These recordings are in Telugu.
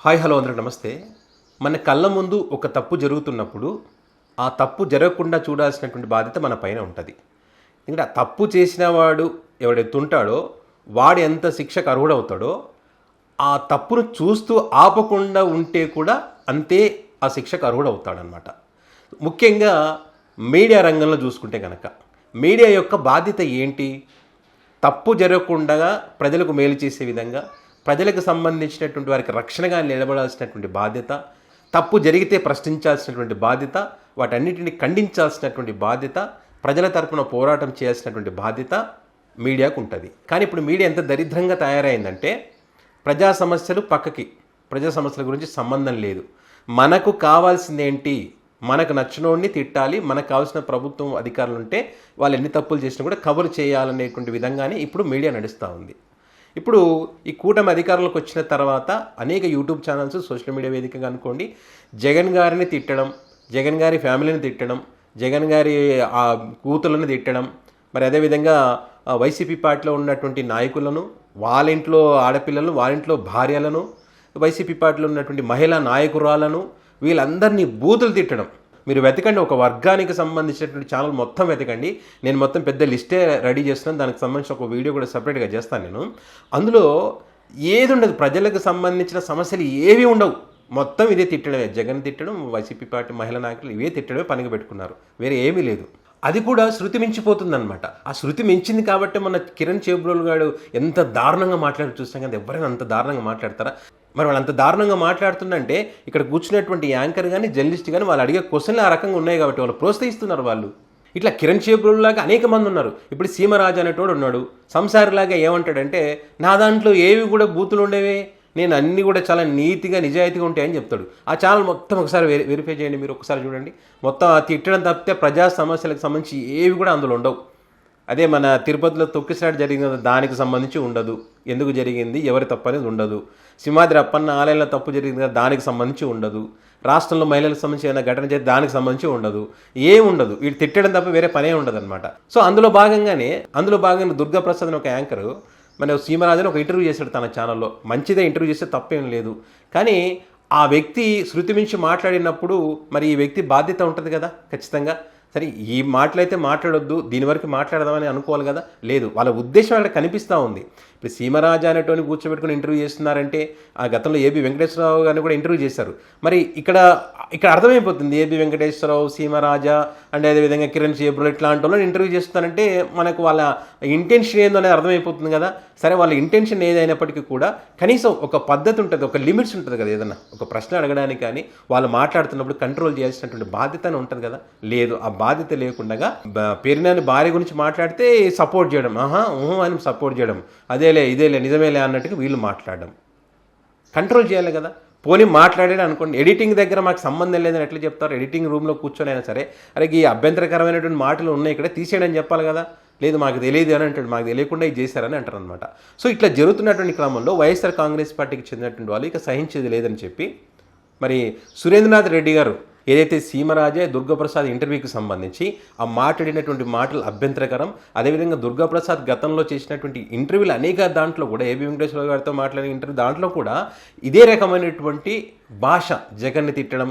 హాయ్ హలో అందరూ నమస్తే. మన కళ్ళ ముందు ఒక తప్పు జరుగుతున్నప్పుడు ఆ తప్పు జరగకుండా చూడాల్సినటువంటి బాధ్యత మన పైన ఉంటుంది. ఎందుకంటే ఆ తప్పు చేసిన వాడు ఎవడైతే ఉంటాడో వాడు ఎంత శిక్షకు అర్హుడవుతాడో ఆ తప్పును చూస్తూ ఆపకుండా ఉంటే కూడా అంతే ఆ శిక్షకు అర్హుడవుతాడనమాట. ముఖ్యంగా మీడియా రంగంలో చూసుకుంటే కనుక మీడియా యొక్క బాధ్యత ఏంటి? తప్పు జరగకుండా ప్రజలకు మేలు చేసే విధంగా ప్రజలకు సంబంధించినటువంటి వారికి రక్షణగా నిలబడాల్సినటువంటి బాధ్యత, తప్పు జరిగితే ప్రశ్నించాల్సినటువంటి బాధ్యత, వాటన్నిటిని ఖండించాల్సినటువంటి బాధ్యత, ప్రజల తరపున పోరాటం చేయాల్సినటువంటి బాధ్యత మీడియాకు ఉంటుంది. కానీ ఇప్పుడు మీడియా ఎంత దరిద్రంగా తయారైందంటే ప్రజా సమస్యలు పక్కకి, ప్రజా సమస్యల గురించి సంబంధం లేదు. మనకు కావాల్సిందేంటి? మనకు నచ్చినోడిని తిట్టాలి, మనకు కావాల్సిన ప్రభుత్వం అధికారులు ఉంటే వాళ్ళు ఎన్ని తప్పులు చేసినా కూడా కవర్ చేయాలనేటువంటి విధంగానే ఇప్పుడు మీడియా నడుస్తూ ఉంది. ఇప్పుడు ఈ కూటమి అధికారంలోకి వచ్చిన తర్వాత అనేక యూట్యూబ్ ఛానల్స్, సోషల్ మీడియా వేదికగా అనుకోండి, జగన్ గారిని తిట్టడం, జగన్ గారి ఫ్యామిలీని తిట్టడం, జగన్ గారి ఆ కూతుళ్ళని తిట్టడం, మరి అదేవిధంగా వైసీపీ పార్టీలో ఉన్నటువంటి నాయకులను, వాళ్ళ ఇంట్లో ఆడపిల్లలను, వాళ్ళ ఇంట్లో భార్యలను, వైసీపీ పార్టీలో ఉన్నటువంటి మహిళా నాయకురాలను, వీళ్ళందరినీ బూతులు తిట్టడం. మీరు వెతకండి, ఒక వర్గానికి సంబంధించినటువంటి ఛానల్ మొత్తం వెతకండి. నేను మొత్తం పెద్ద లిస్టే రెడీ చేస్తున్నాను, దానికి సంబంధించిన ఒక వీడియో కూడా సపరేట్గా చేస్తాను నేను. అందులో ఏది ఉండదు, ప్రజలకు సంబంధించిన సమస్యలు ఏవి ఉండవు, మొత్తం ఇదే తిట్టడమే. జగన్ తిట్టడం, వైసీపీ పార్టీ మహిళా నాయకులు ఇవే తిట్టడమే పనిగా పెట్టుకున్నారు, వేరే ఏమీ లేదు. అది కూడా శృతి మించిపోతుందన్నమాట. ఆ శృతి మించింది కాబట్టి మన కిరణ్ చేబ్రోల్ గారు ఎంత దారుణంగా మాట్లాడి చూస్తాం కదా, ఎవరైనా అంత దారుణంగా మాట్లాడతారా? మరి వాళ్ళు అంత దారుణంగా మాట్లాడుతుందంటే ఇక్కడ కూర్చున్నటువంటి యాంకర్ కానీ జర్నలిస్ట్ కానీ వాళ్ళు అడిగే క్వశ్చన్లు ఆ రకంగా ఉన్నాయి కాబట్టి వాళ్ళు ప్రోత్సహిస్తున్నారు. వాళ్ళు ఇట్లా కిరణ్ చేబ్రోల్ లాగా అనేక మంది ఉన్నారు. ఇప్పుడు సీమరాజు అనేటోడు ఉన్నాడు, సంసారిలాగా ఏమంటాడంటే నా దాంట్లో ఏవి కూడా బూతులు ఉండేవి, నేను అన్నీ కూడా చాలా నీతిగా నిజాయితీగా ఉంటాయని చెప్తాడు. ఆ ఛానల్ మొత్తం ఒకసారి వెరిఫై చేయండి, మీరు ఒకసారి చూడండి. మొత్తం ఆ తిట్టడం తప్పితే ప్రజా సమస్యలకు సంబంధించి ఏవి కూడా అందులో ఉండవు. అదే మన తిరుపతిలో తొక్కిసలాట జరిగింది, దానికి సంబంధించి ఉండదు, ఎందుకు జరిగింది, ఎవరి తప్పు అనేది ఉండదు. సింహాద్రి అప్పన్న ఆలయంలో తప్పు జరిగింది కదా, దానికి సంబంధించి ఉండదు. రాష్ట్రంలో మహిళలకు సంబంధించి ఏదైనా ఘటన చేస్తే దానికి సంబంధించి ఉండదు, ఏముండదు. వీడు తిట్టడం తప్ప వేరే పనే ఉండదు అనమాట. సో అందులో భాగంగా దుర్గాప్రసాద్ అని ఒక యాంకరు మన సీమరాజుని ఒక ఇంటర్వ్యూ చేశాడు తన ఛానల్లో. మంచిదే, ఇంటర్వ్యూ చేస్తే తప్పేం లేదు. కానీ ఆ వ్యక్తి శృతి మించి మాట్లాడినప్పుడు మరి ఈ వ్యక్తి బాధ్యత ఉంటుంది కదా ఖచ్చితంగా. సరే, ఈ మాటలైతే మాట్లాడొద్దు, దీని వరకు మాట్లాడదామని అనుకోవాలి కదా, లేదు. వాళ్ళ ఉద్దేశం అక్కడ కనిపిస్తూ ఉంది. ఇప్పుడు సీమరాజా అనేటోని కూర్చోబెట్టుకుని ఇంటర్వ్యూ చేస్తున్నారంటే, ఆ గతంలో ఏబి వెంకటేశ్వరరావు గారిని కూడా ఇంటర్వ్యూ చేశారు. మరి ఇక్కడ అర్థమైపోతుంది, ఏబి వెంకటేశ్వరరావు, సీమరాజా అండ్ అదేవిధంగా కిరణ్ చేబ్రోల్ ఇట్లాంటి వాళ్ళని ఇంటర్వ్యూ చేస్తున్నారంటే మనకు వాళ్ళ ఇంటెన్షన్ ఏందో అనేది అర్థమైపోతుంది కదా. సరే, వాళ్ళ ఇంటెన్షన్ ఏదైనప్పటికీ కూడా కనీసం ఒక పద్ధతి ఉంటుంది, ఒక లిమిట్స్ ఉంటుంది కదా. ఏదన్నా ఒక ప్రశ్న అడగడానికి కానీ వాళ్ళు మాట్లాడుతున్నప్పుడు కంట్రోల్ చేయాల్సినటువంటి బాధ్యత ఉంటుంది కదా, లేదు. ఆ బాధ్యత లేకుండా పేరునాని భార్య గురించి మాట్లాడితే సపోర్ట్ చేయడం, అని సపోర్ట్ చేయడం, అదేలే ఇదేలే నిజమేలే అన్నట్టుగా వీళ్ళు మాట్లాడడం. కంట్రోల్ చేయాలి కదా. పోనీ మాట్లాడాడు అనుకోండి, ఎడిటింగ్ దగ్గర మాకు సంబంధం లేదని ఎట్లా చెప్తారు? ఎడిటింగ్ రూమ్లో కూర్చొని అయినా సరే, అరే ఈ అభ్యంతరకరమైనటువంటి మాటలు ఉన్నాయి ఇక్కడ తీసేయడం చెప్పాలి కదా. లేదు మాకు తెలియదు అని అంటాడు, మాకు తెలియకుండా ఇది చేశారని అంటారు అనమాట. సో ఇట్లా జరుగుతున్నటువంటి క్రమంలో వైఎస్ఆర్ కాంగ్రెస్ పార్టీకి చెందినటువంటి వాళ్ళు ఇక సహించేది లేదని చెప్పి మరి సురేంద్రనాథ్ రెడ్డి గారు ఏదైతే సీమరాజే దుర్గాప్రసాద్ ఇంటర్వ్యూకి సంబంధించి ఆ మాట్లాడినటువంటి మాటలు అభ్యంతరకరం, అదేవిధంగా దుర్గాప్రసాద్ గతంలో చేసినటువంటి ఇంటర్వ్యూలు అనేక దాంట్లో కూడా ఏబి వెంకటేశ్వర గారితో మాట్లాడిన ఇంటర్వ్యూ దాంట్లో కూడా ఇదే రకమైనటువంటి భాష, జగన్ని తిట్టడం,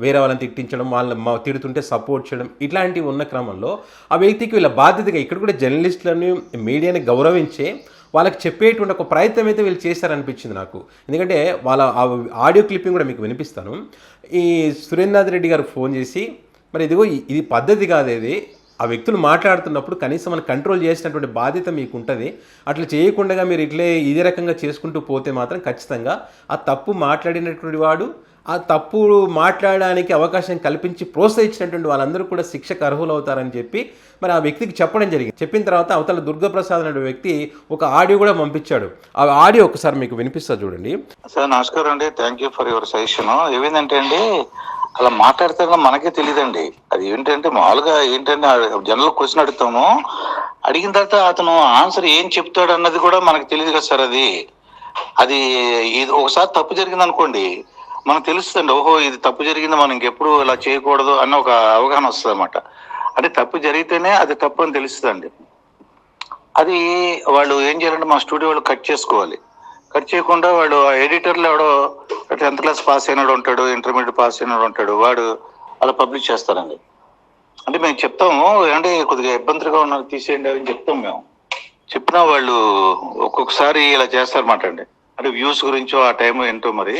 వేరే వాళ్ళని తిట్టించడం, వాళ్ళని తిడుతుంటే సపోర్ట్ చేయడం, ఇట్లాంటివి ఉన్న క్రమంలో ఆ వ్యక్తికి వీళ్ళ బాధ్యతగా ఇక్కడ కూడా జర్నలిస్టులని, మీడియాని గౌరవించే వాళ్ళకి చెప్పేటువంటి ఒక ప్రయత్నం అయితే వీళ్ళు చేశారనిపించింది నాకు. ఎందుకంటే వాళ్ళ ఆడియో క్లిప్పింగ్ కూడా మీకు వినిపిస్తాను. ఈ సురేంద్రనాథ్ రెడ్డి గారు ఫోన్ చేసి, మరి ఇదిగో ఇది పద్ధతి కాదు, ఇది ఆ వ్యక్తులు మాట్లాడుతున్నప్పుడు కనీసం మనం కంట్రోల్ చేసినటువంటి బాధ్యత మీకు ఉంటుంది. అట్లా చేయకుండా మీరు ఇదే రకంగా చేసుకుంటూ పోతే మాత్రం ఖచ్చితంగా ఆ తప్పు మాట్లాడినటువంటి వాడు, ఆ తప్పు మాట్లాడడానికి అవకాశం కల్పించి ప్రోత్సహించినటువంటి వాళ్ళందరూ కూడా శిక్షకు అర్హులు అవుతారని చెప్పి మరి ఆ వ్యక్తికి చెప్పడం జరిగింది. చెప్పిన తర్వాత అవతల దుర్గాప్రసాద్ అనే వ్యక్తి ఒక ఆడియో కూడా పంపించాడు. ఆ ఆడియో ఒకసారి మీకు వినిపిస్తా చూడండి. సార్ నమస్కారం అండి, thank you for your suggestion. ఏమైందంటే అండి, అలా మాట్లాడితే మనకే తెలియదండి. అది ఏంటంటే మామూలుగా ఏంటంటే జనరల్ క్వశ్చన్ అడుగుతాము, అడిగిన తర్వాత అతను ఆన్సర్ ఏం చెప్తాడు అన్నది కూడా మనకు తెలియదు కదా సార్. అది ఇది ఒకసారి తప్పు జరిగింది అనుకోండి, మనకు తెలుస్తుంది, ఓహో ఇది తప్పు జరిగింది, మనం ఇంకెప్పుడు ఇలా చేయకూడదు అన్న ఒక అవగాహన వస్తుంది అన్నమాట. అంటే తప్పు జరిగితేనే అది తప్పు అని తెలుస్తుందండి. అది వాళ్ళు ఏం చేయాలంటే మా స్టూడియో వాళ్ళు కట్ చేసుకోవాలి. కట్ చేయకుండా వాడు ఆ ఎడిటర్లో ఎవడో 10th క్లాస్ పాస్ అయినాడు ఉంటాడు, ఇంటర్మీడియట్ పాస్ అయినాడు ఉంటాడు, వాడు అలా పబ్లిష్ చేస్తారండి. అంటే మేము చెప్తాము అంటే కొద్దిగా ఇబ్బందిగా ఉన్నారు తీసేయండి అని చెప్తాం మేము. చెప్పినా వాళ్ళు ఒక్కొక్కసారి ఇలా చేస్తారన్నమాట అండి. అంటే వ్యూస్ గురించో ఆ టైం ఏంటో మరి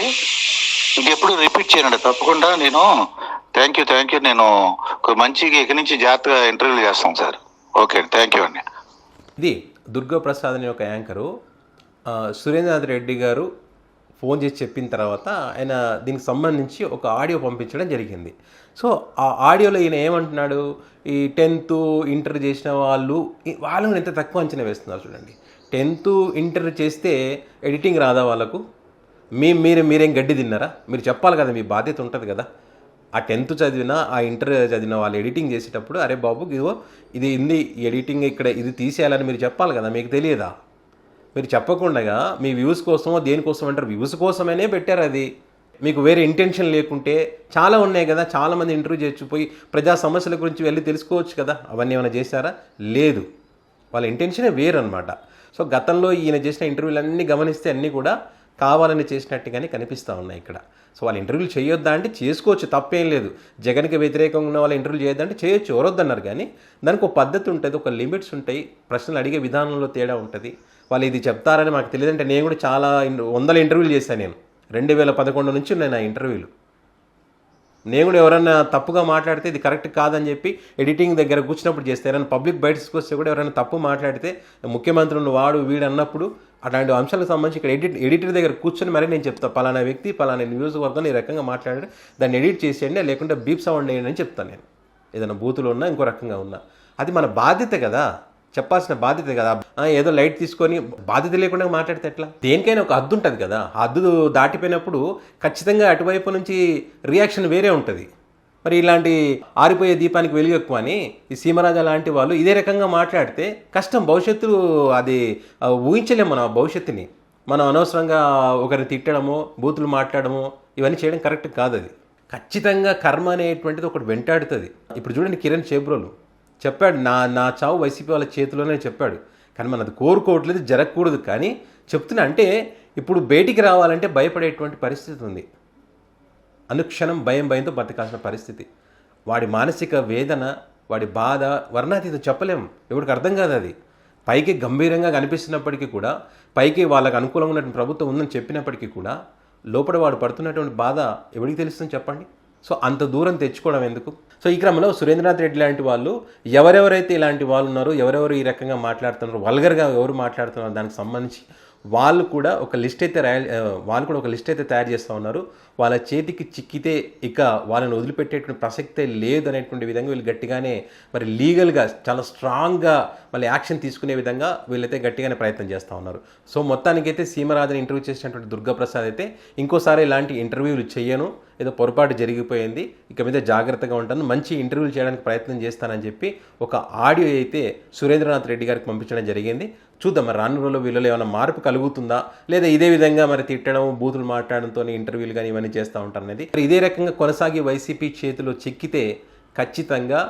ఇంకెప్పుడు రిపీట్ చేయనండి తప్పకుండా. నేను థ్యాంక్ యూ నేను మంచిగా ఇక్కడి నుంచి జాగ్రత్తగా ఇంటర్వ్యూలు చేస్తాం సార్. ఓకే థ్యాంక్ యూ అండి. ఇది దుర్గా ప్రసాద్ అనే ఒక యాంకరు సురేంద్రనాథ్ రెడ్డి గారు ఫోన్ చేసి చెప్పిన తర్వాత ఆయన దీనికి సంబంధించి ఒక ఆడియో పంపించడం జరిగింది. సో ఆ ఆడియోలో ఈయన ఏమంటున్నాడు, ఈ 10th ఇంటర్ చేసిన వాళ్ళని ఎంత తక్కువ అంచనా వేస్తున్నారు చూడండి. 10th ఇంటర్ చేస్తే ఎడిటింగ్ రాదా వాళ్ళకు? మీరేం గడ్డి తిన్నారా? మీరు చెప్పాలి కదా, మీ బాధ్యత ఉంటుంది కదా. ఆ 10th చదివినా ఆ ఇంటర్ చదివిన వాళ్ళు ఎడిటింగ్ చేసేటప్పుడు అరే బాబు ఇదిగో ఇది ఇంది ఎడిటింగ్ ఇక్కడ ఇది తీసేయాలని మీరు చెప్పాలి కదా. మీకు తెలియదా? మీరు చెప్పకుండా మీ వ్యూస్ కోసమో దేనికోసం అంటారు, వ్యూస్ కోసమనే పెట్టారు. అది మీకు వేరే ఇంటెన్షన్ లేకుంటే చాలా ఉన్నాయి కదా, చాలామంది ఇంటర్వ్యూ చేసిపోయి ప్రజా సమస్యల గురించి వెళ్ళి తెలుసుకోవచ్చు కదా. అవన్నీ ఏమైనా చేశారా? లేదు. వాళ్ళ ఇంటెన్షనే వేరు అనమాట. సో గతంలో ఈయన చేసిన ఇంటర్వ్యూలన్నీ గమనిస్తే అన్నీ కూడా కావాలని చేసినట్టుగానే కనిపిస్తూ ఉన్నాయి ఇక్కడ. సో వాళ్ళు ఇంటర్వ్యూలు చేయొద్దా అంటే చేసుకోవచ్చు, తప్పేం లేదు. జగన్కి వ్యతిరేకంగా ఉన్న వాళ్ళు ఇంటర్వ్యూ చేయొద్దా అంటే చేయొచ్చు, ఎవరొద్దన్నారు. కానీ దానికి ఒక పద్ధతి ఉంటుంది, ఒక లిమిట్స్ ఉంటాయి, ప్రశ్నలు అడిగే విధానంలో తేడా ఉంటుంది. వాళ్ళు ఇది చెప్తారని మాకు తెలియదంటే నేను కూడా చాలా 100 ఇంటర్వ్యూలు చేశాను. నేను 2011 నుంచి ఉన్నాయి నా ఇంటర్వ్యూలు. నేను కూడా ఎవరైనా తప్పుగా మాట్లాడితే ఇది కరెక్ట్ కాదని చెప్పి ఎడిటింగ్ దగ్గర కూర్చున్నప్పుడు చేస్తే, ఎవరైనా పబ్లిక్ బయటకు వస్తే కూడా ఎవరైనా తప్పు మాట్లాడితే ముఖ్యమంత్రులను వీడు అన్నప్పుడు అట్లాంటి అంశాలకు సంబంధించి ఇక్కడ ఎడిటర్ దగ్గర కూర్చొని మరి నేను చెప్తాను, పలానా వ్యక్తి పలానా నియోజకవర్గం ఈ రకంగా మాట్లాడాడు, దాన్ని ఎడిట్ చేసేయండి, లేకుంటే బీప్ సౌండ్ వేయండి అని చెప్తాను. నేను ఏదైనా బూతులు ఉన్నా ఇంకో రకంగా ఉన్నా అది మన బాధ్యత కదా, చెప్పాల్సిన బాధ్యత కదా. ఏదో లైట్ తీసుకొని బాధ్యత లేకుండా మాట్లాడితే ఎట్లా? దేనికైనా ఒక హద్దు ఉంటుంది కదా. ఆ హద్దు దాటిపోయినప్పుడు ఖచ్చితంగా అటువైపు నుంచి రియాక్షన్ వేరే ఉంటుంది. మరి ఇలాంటి ఆరిపోయే దీపానికి వెలుగు ఎక్కువ అని ఈ సీమరాజా లాంటి వాళ్ళు ఇదే రకంగా మాట్లాడితే కష్టం. భవిష్యత్తు అది ఊహించలేము మనం. ఆ భవిష్యత్తుని మనం అనవసరంగా ఒకరిని తిట్టడము, బూతులు మాట్లాడము ఇవన్నీ చేయడం కరెక్ట్ కాదు. అది ఖచ్చితంగా కర్మ అనేటువంటిది ఒకటి వెంటాడుతుంది. ఇప్పుడు చూడండి, కిరణ్ చేబ్రోలు చెప్పాడు, నా చావు వైసీపీ వాళ్ళ చేతిలోనే చెప్పాడు. కానీ మనది కోరుకోవట్లేదు, జరగకూడదు. కానీ చెప్తున్నా అంటే ఇప్పుడు బయటికి రావాలంటే భయపడేటువంటి పరిస్థితి ఉంది. అనుక్షణం భయంతో బతకాల్సిన పరిస్థితి. వాడి మానసిక వేదన, వాడి బాధ వర్ణాతీతం చెప్పలేం, ఎవరికి అర్థం కాదు. అది పైకి గంభీరంగా కనిపిస్తున్నప్పటికీ కూడా, పైకి వాళ్ళకు అనుకూలంగా ఉన్నటువంటి ప్రభుత్వం ఉందని చెప్పినప్పటికీ కూడా లోపల వాడు పడుతున్నటువంటి బాధ ఎవరికి తెలుస్తుంది చెప్పండి. సో అంత దూరం తెచ్చుకోవడం ఎందుకు? సో ఈ క్రమంలో సురేంద్రనాథ్ రెడ్డి లాంటి వాళ్ళు ఎవరెవరైతే ఇలాంటి వాళ్ళు ఉన్నారో, ఎవరెవరు ఈ రకంగా మాట్లాడుతున్నారో, వల్గర్గా ఎవరు మాట్లాడుతున్నారో దానికి సంబంధించి వాళ్ళు కూడా ఒక లిస్ట్ అయితే తయారు చేస్తూ ఉన్నారు. వాళ్ళ చేతికి చిక్కితే ఇక వాళ్ళని వదిలిపెట్టేటువంటి ప్రసక్తే లేదు అనేటువంటి విధంగా వీళ్ళు గట్టిగానే మరి లీగల్గా చాలా స్ట్రాంగ్గా మళ్ళీ యాక్షన్ తీసుకునే విధంగా వీళ్ళైతే గట్టిగానే ప్రయత్నం చేస్తూ ఉన్నారు. సో మొత్తానికైతే సీమరాజుని ఇంటర్వ్యూ చేసినటువంటి దుర్గా ప్రసాద్ అయితే ఇంకోసారి ఇలాంటి ఇంటర్వ్యూలు చేయను, ఏదో పొరపాటు జరిగిపోయింది, ఇక మీద జాగ్రత్తగా ఉంటాను, మంచి ఇంటర్వ్యూలు చేయడానికి ప్రయత్నం చేస్తానని చెప్పి ఒక ఆడియో అయితే సురేంద్రనాథ్ రెడ్డి గారికి పంపించడం జరిగింది. చూద్దాం మరి రాను రోజుల్లో వీళ్ళలో ఏమైనా మార్పు కలుగుతుందా, లేదా ఇదే విధంగా మరి తిట్టడం, బూతులు మాట్లాడడంతో ఇంటర్వ్యూలు కానీ ఇవన్నీ చేస్తూ ఉంటారు అనేది. మరి ఇదే రకంగా కొనసాగి వైసీపీ చేతిలో చిక్కితే ఖచ్చితంగా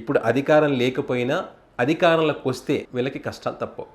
ఇప్పుడు అధికారం లేకపోయినా అధికారంలోకి వస్తే వీళ్ళకి కష్టాలు తప్పవు.